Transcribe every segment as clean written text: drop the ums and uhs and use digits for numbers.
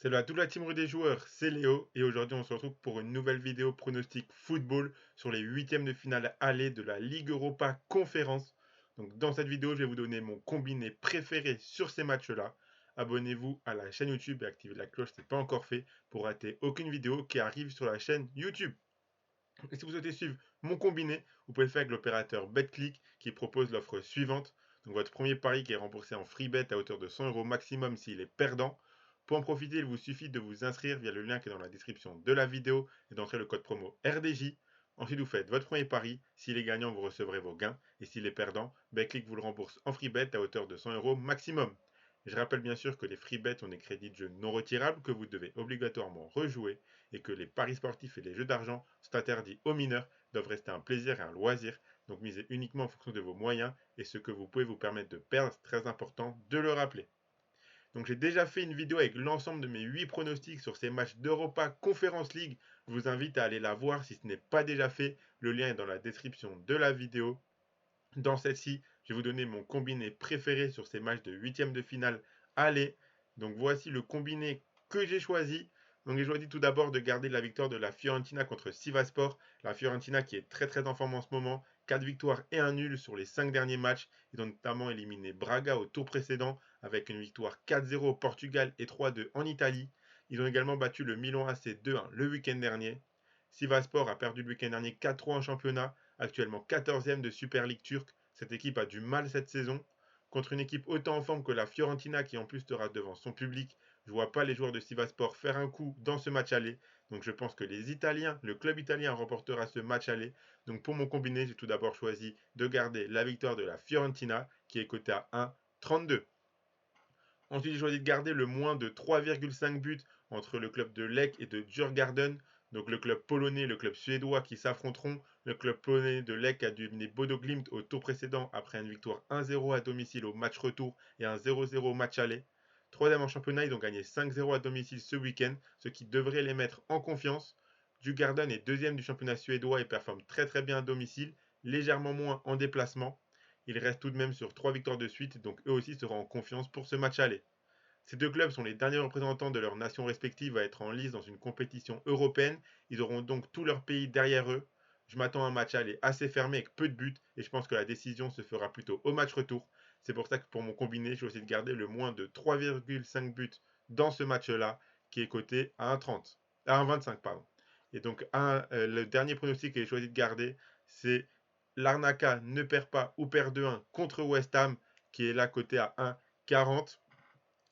Salut à toute la team Rue des joueurs, c'est Léo et aujourd'hui on se retrouve pour une nouvelle vidéo pronostic football sur les huitièmes de finale aller de la Ligue Europa Conférence. Donc dans cette vidéo je vais vous donner mon combiné préféré sur ces matchs-là. Abonnez-vous à la chaîne YouTube et activez la cloche si ce n'est pas encore fait pour rater aucune vidéo qui arrive sur la chaîne YouTube. Et si vous souhaitez suivre mon combiné, vous pouvez le faire avec l'opérateur BetClick qui propose l'offre suivante. Donc votre premier pari qui est remboursé en free bet à hauteur de 100 € maximum s'il est perdant. Pour en profiter, il vous suffit de vous inscrire via le lien qui est dans la description de la vidéo et d'entrer le code promo RDJ. Ensuite, vous faites votre premier pari. S'il est gagnant, vous recevrez vos gains. Et s'il est perdant, BetClick vous le rembourse en free bet à hauteur de 100 € maximum. Je rappelle bien sûr que les free bets ont des crédits de jeu non retirables que vous devez obligatoirement rejouer et que les paris sportifs et les jeux d'argent sont interdits aux mineurs, doivent rester un plaisir et un loisir, donc misez uniquement en fonction de vos moyens et ce que vous pouvez vous permettre de perdre, c'est très important de le rappeler. Donc j'ai déjà fait une vidéo avec l'ensemble de mes 8 pronostics sur ces matchs d'Europa Conference League. Je vous invite à aller la voir si ce n'est pas déjà fait. Le lien est dans la description de la vidéo. Dans celle-ci, je vais vous donner mon combiné préféré sur ces matchs de huitième de finale aller. Donc voici le combiné que j'ai choisi. Donc j'ai choisi tout d'abord de garder la victoire de la Fiorentina contre Sivasspor. La Fiorentina qui est très en forme en ce moment. 4 victoires et un nul sur les 5 derniers matchs. Ils ont notamment éliminé Braga au tour précédent avec une victoire 4-0 au Portugal et 3-2 en Italie. Ils ont également battu le Milan AC 2-1 le week-end dernier. Sivasspor a perdu le week-end dernier 4-3 en championnat, actuellement 14e de Super League turque. Cette équipe a du mal cette saison. Contre une équipe autant en forme que la Fiorentina, qui en plus sera devant son public, je ne vois pas les joueurs de Sivasspor faire un coup dans ce match aller. Donc je pense que les Italiens, le club italien remportera ce match aller. Donc pour mon combiné, j'ai tout d'abord choisi de garder la victoire de la Fiorentina, qui est cotée à 1,32. Ensuite, j'ai choisi de garder le moins de 3,5 buts entre le club de Lech et de Djurgården. Donc le club polonais et le club suédois qui s'affronteront. Le club polonais de Lech a dû mener Bodo Glimt au tour précédent après une victoire 1-0 à domicile au match retour et un 0-0 au match aller. Troisième en championnat, ils ont gagné 5-0 à domicile ce week-end, ce qui devrait les mettre en confiance. Djurgården est deuxième du championnat suédois et performe très bien à domicile, légèrement moins en déplacement. Ils restent tout de même sur 3 victoires de suite, donc eux aussi seront en confiance pour ce match aller. Ces deux clubs sont les derniers représentants de leurs nations respectives à être en lice dans une compétition européenne. Ils auront donc tout leur pays derrière eux. Je m'attends à un match aller assez fermé avec peu de buts et je pense que la décision se fera plutôt au match retour. C'est pour ça que pour mon combiné, je vais essayer de garder le moins de 3,5 buts dans ce match-là qui est coté à 1,30. À 1,25 pardon. Et donc le dernier pronostic que j'ai choisi de garder, c'est l'Arnaca ne perd pas ou perd 2-1 contre West Ham qui est là coté à 1,40.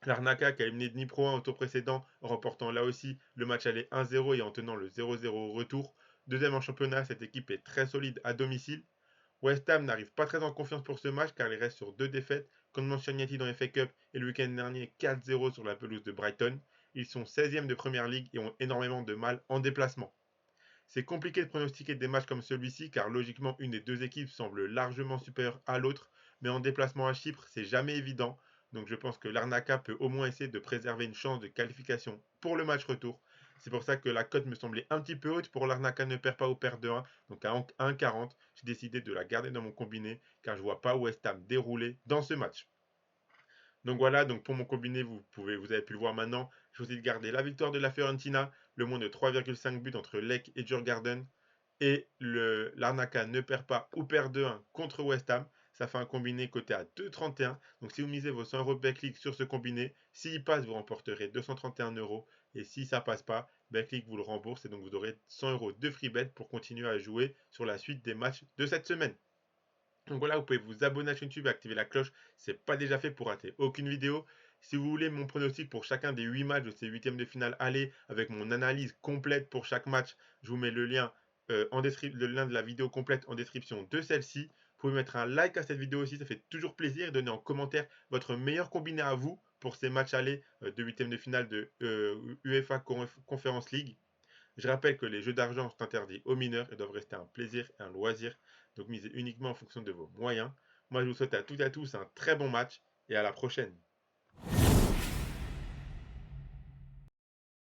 Larnaca qui a éliminé Dnipro 1 au tour précédent, en remportant là aussi le match aller 1-0 et en tenant le 0-0 au retour. Deuxième en championnat, cette équipe est très solide à domicile. West Ham n'arrive pas très en confiance pour ce match car il reste sur deux défaites contre Manchester United dans FA Cup et le week-end dernier 4-0 sur la pelouse de Brighton. Ils sont 16e de Première Ligue et ont énormément de mal en déplacement. C'est compliqué de pronostiquer des matchs comme celui-ci car logiquement une des deux équipes semble largement supérieure à l'autre, mais en déplacement à Chypre, c'est jamais évident. Donc je pense que l'Arnaca peut au moins essayer de préserver une chance de qualification pour le match retour. C'est pour ça que la cote me semblait un petit peu haute pour l'Arnaca ne perd pas ou perd de 1. Donc à 1,40, j'ai décidé de la garder dans mon combiné car je vois pas West Ham dérouler dans ce match. Donc voilà, donc pour mon combiné, vous avez pu le voir maintenant. Je vous ai gardé la victoire de la Fiorentina, le moins de 3,5 buts entre Lech et Djurgården. Et l'Arnaca ne perd pas ou perd 2-1 contre West Ham. Ça fait un combiné coté à 2,31. Donc si vous misez vos 100 € Betclic sur ce combiné, s'il passe, vous remporterez 231 euros. Et si ça passe pas, Betclic vous le rembourse et donc vous aurez 100 € de free bet pour continuer à jouer sur la suite des matchs de cette semaine. Donc voilà, vous pouvez vous abonner à YouTube et activer la cloche. Si ce n'est pas déjà fait pour rater aucune vidéo. Si vous voulez mon pronostic pour chacun des 8 matchs de ces huitièmes de finale aller avec mon analyse complète pour chaque match, je vous mets le lien, le lien de la vidéo complète en description de celle-ci. Vous pouvez mettre un like à cette vidéo aussi, ça fait toujours plaisir. Donnez en commentaire votre meilleur combiné à vous pour ces matchs aller de huitièmes de finale de UEFA Conference League. Je rappelle que les jeux d'argent sont interdits aux mineurs et doivent rester un plaisir et un loisir, donc misez uniquement en fonction de vos moyens. Moi, je vous souhaite à toutes et à tous un très bon match et à la prochaine.